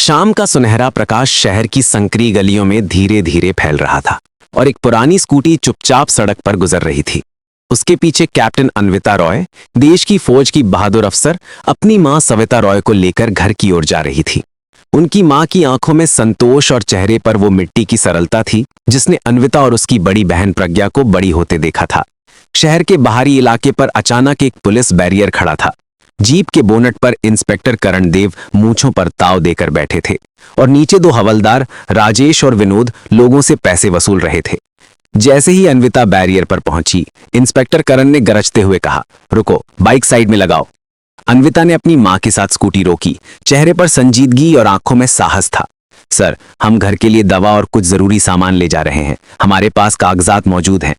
शाम का सुनहरा प्रकाश शहर की संकरी गलियों में धीरे धीरे फैल रहा था और एक पुरानी स्कूटी चुपचाप सड़क पर गुजर रही थी। उसके पीछे कैप्टन अन्विता रॉय, देश की फौज की बहादुर अफसर, अपनी मां सविता रॉय को लेकर घर की ओर जा रही थी। उनकी मां की आंखों में संतोष और चेहरे पर वो मिट्टी की सरलता थी जिसने अन्विता और उसकी बड़ी बहन प्रज्ञा को बड़ी होते देखा था। शहर के बाहरी इलाके पर अचानक एक पुलिस बैरियर खड़ा था। जीप के बोनट पर इंस्पेक्टर करण देव मूंछों पर ताव देकर बैठे थे और नीचे दो हवलदार राजेश और विनोद लोगों से पैसे वसूल रहे थे। जैसे ही अन्विता बैरियर पर पहुंची, इंस्पेक्टर करण ने गरजते हुए कहा, रुको, बाइक साइड में लगाओ। अन्विता ने अपनी मां के साथ स्कूटी रोकी। चेहरे पर संजीदगी और आंखों में साहस था। सर, हम घर के लिए दवा और कुछ जरूरी सामान ले जा रहे हैं, हमारे पास कागजात मौजूद हैं।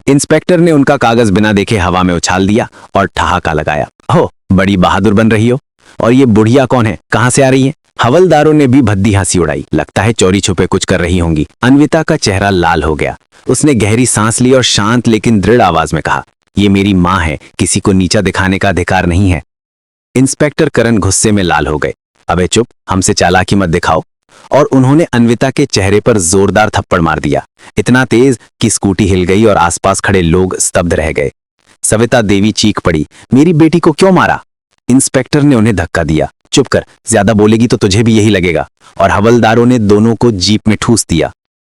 इंस्पेक्टर ने उनका कागज बिना देखे हवा में उछाल दिया और ठहाका लगाया, हो, बड़ी बहादुर बन रही हो। और ये बुढ़िया कौन है, कहां से आ रही है? हवलदारों ने भी भद्दी हंसी उड़ाई। लगता है चोरी छुपे कुछ कर रही होंगी। अन्विता का चेहरा लाल हो गया। उसने गहरी सांस ली और शांत लेकिन दृढ़ आवाज में कहा, ये मेरी मां है, किसी को नीचा दिखाने का अधिकार नहीं है। इंस्पेक्टर करण गुस्से में लाल हो गए। अबे चुप, हमसे चालाकी मत दिखाओ। और उन्होंने अन्विता के चेहरे पर जोरदार थप्पड़ मार दिया, इतना तेज कि स्कूटी हिल गई और आसपास खड़े लोग स्तब्ध रह गए। सविता देवी चीख पड़ी, मेरी बेटी को क्यों मारा? इंस्पेक्टर ने उन्हें धक्का दिया, चुप कर, ज्यादा बोलेगी तो तुझे भी यही लगेगा। और हवलदारों ने दोनों को जीप में ठूस दिया।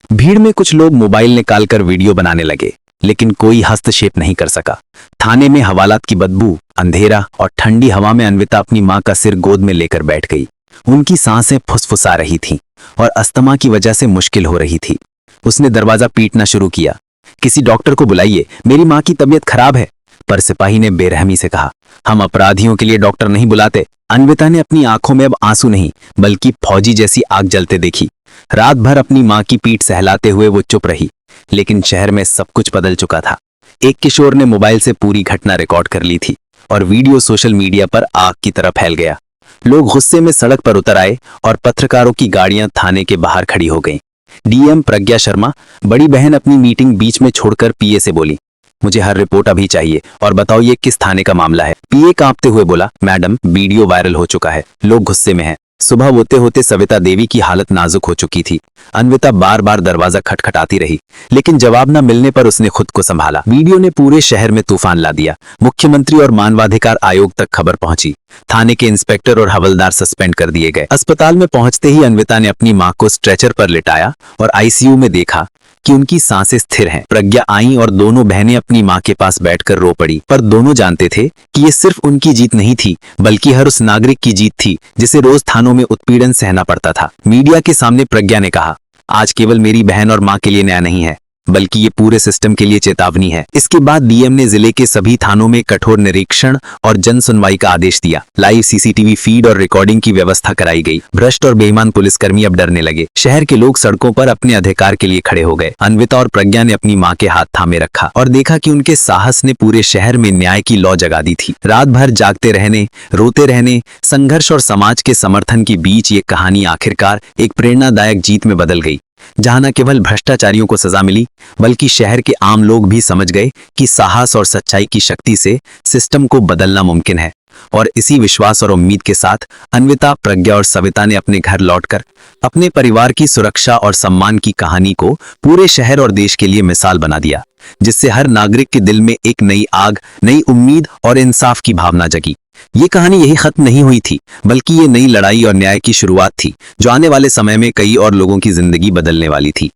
भीड़ में कुछ लोग मोबाइल निकालकर वीडियो बनाने लगे, लेकिन कोई हस्तक्षेप नहीं कर सका। थाने में हवालात की बदबू, अंधेरा और ठंडी हवा में अन्विता अपनी मां का सिर गोद में लेकर बैठ गई। उनकी सांसें फुसफुसा रही थीं और अस्थमा की वजह से मुश्किल हो रही थी। उसने दरवाजा पीटना शुरू किया, किसी डॉक्टर को बुलाइए, मेरी मां की तबीयत खराब है। पर सिपाही ने बेरहमी से कहा, हम अपराधियों के लिए डॉक्टर नहीं बुलाते। अन्विता ने अपनी आंखों में अब आंसू नहीं बल्कि फौजी जैसी आग जलते देखी। रात भर अपनी मां की पीठ सहलाते हुए वो चुप रही, लेकिन शहर में सब कुछ बदल चुका था। एक किशोर ने मोबाइल से पूरी घटना रिकॉर्ड कर ली थी और वीडियो सोशल मीडिया पर आग की तरह फैल गया। लोग गुस्से में सड़क पर उतर आए और पत्रकारों की गाड़ियां थाने के बाहर खड़ी हो गईं। डीएम प्रज्ञा शर्मा, बड़ी बहन, अपनी मीटिंग बीच में छोड़कर पीए से बोली, मुझे हर रिपोर्ट अभी चाहिए और बताओ ये किस थाने का मामला है। पीए कांपते हुए बोला, मैडम, वीडियो वायरल हो चुका है, लोग गुस्से में हैं। सुबह होते होते सविता देवी की हालत नाजुक हो चुकी थी। अन्विता बार बार दरवाजा खटखटाती रही, लेकिन जवाब न मिलने पर उसने खुद को संभाला। वीडियो ने पूरे शहर में तूफान ला दिया। मुख्यमंत्री और मानवाधिकार आयोग तक खबर पहुंची। थाने के इंस्पेक्टर और हवलदार सस्पेंड कर दिए गए। अस्पताल में पहुंचते ही अन्विता ने अपनी मां को स्ट्रेचर पर लिटाया और आईसीयू में देखा कि उनकी सांसें स्थिर हैं। प्रज्ञा आई और दोनों बहनें अपनी मां के पास बैठकर रो पड़ी। पर दोनों जानते थे कि ये सिर्फ उनकी जीत नहीं थी, बल्कि हर उस नागरिक की जीत थी जिसे रोज थानों में उत्पीड़न सहना पड़ता था। मीडिया के सामने प्रज्ञा ने कहा, आज केवल मेरी बहन और मां के लिए न्याय नहीं है, बल्कि ये पूरे सिस्टम के लिए चेतावनी है। इसके बाद डीएम ने जिले के सभी थानों में कठोर निरीक्षण और जन सुनवाई का आदेश दिया। लाइव सीसीटीवी फीड और रिकॉर्डिंग की व्यवस्था कराई गई। भ्रष्ट और बेईमान पुलिसकर्मी अब डरने लगे। शहर के लोग सड़कों पर अपने अधिकार के लिए खड़े हो गए। अन्विता और प्रज्ञा ने अपनी मां के हाथ थामे रखा और देखा कि उनके साहस ने पूरे शहर में न्याय की लौ जगा दी थी। रात भर जागते रहने, रोते रहने, संघर्ष और समाज के समर्थन के बीच ये कहानी आखिरकार एक प्रेरणादायक जीत में बदल गई, जहां न केवल भ्रष्टाचारियों को सजा मिली, बल्कि शहर के आम लोग भी समझ गए कि साहस और सच्चाई की शक्ति से सिस्टम को बदलना मुमकिन है। और इसी विश्वास और उम्मीद के साथ अन्विता, प्रज्ञा और सविता ने अपने घर लौटकर अपने परिवार की सुरक्षा और सम्मान की कहानी को पूरे शहर और देश के लिए मिसाल बना दिया, जिससे हर नागरिक के दिल में एक नई आग, नई उम्मीद और इंसाफ की भावना जगी। ये कहानी यही खत्म नहीं हुई थी, बल्कि ये नई लड़ाई और न्याय की शुरुआत थी, जो आने वाले समय में कई और लोगों की जिंदगी बदलने वाली थी।